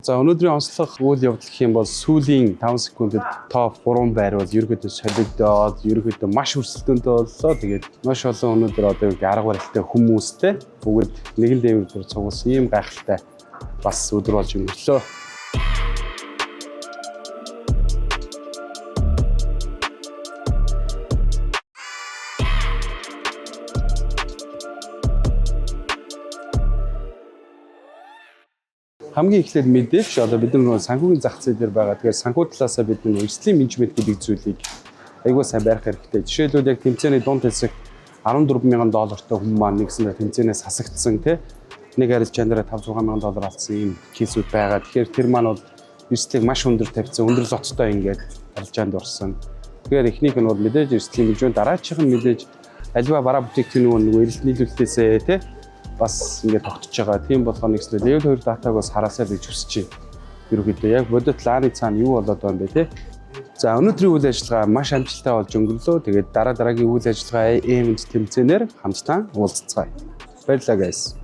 За өнөөдрийн онцлог үйл явдал гэх юм бол сүүлийн 5 секундэд топ 3 байр бол ерөөдөө солигдоод ерөөдөө маш өрсөлдөөнтэй боллоо. Тэгээд маш олон өнөөдөр одоо арга барилтай хүмүүстэй бүгд нэгэн дээвэр дээр цугулсан ийм гайхалтай бас өдөр болж өнгөрлөө. Хамгийн эхлээд мэдээж одоо бид нар санхүүгийн зах зээл дээр байгаа. Тэгэхээр санхүү талаасаа бид нар эрсдлийн менежмент гэдэг зүйлийг айгүй сайн барих хэрэгтэй. Жишээлбэл яг тэмцээний дунд хэсэг $14,000 хүн маань нэгсэндээ тэмцээнээс хасагдсан тий. Нэг арил чанараа $5-6,000 алдсан ийм кейсүүд байгаа. Тэгэхээр тэр маань бол эрсдлийг маш өндөр тавьсан, өндөр лоттой ингээд арилжаанд орсон. Тэгэхээр эхнийх нь бол мэдээж эрсдлийн менежмент, дараачих нь мэдээж альва бараа бүтээгдэхүүн нөгөө эрэлт нийлүүлэлтээсээ тий бас ингээд тогтож байгаа. Тийм болохоор нэгслээ level 2 датаг бас хараасаа гэж хүсэж байна. Ерөнхийдөө яг бодит лааны цаана юу болоод байгаа юм бэ те? За өнөөдрийн үйл ажиллагаа маш амжилттай болж өнгөрлөө. Тэгээд дараагийн үйл ажиллагаа эвент тэмцээнээр хамтдаа уулзцгаая. Баярлалаа guys.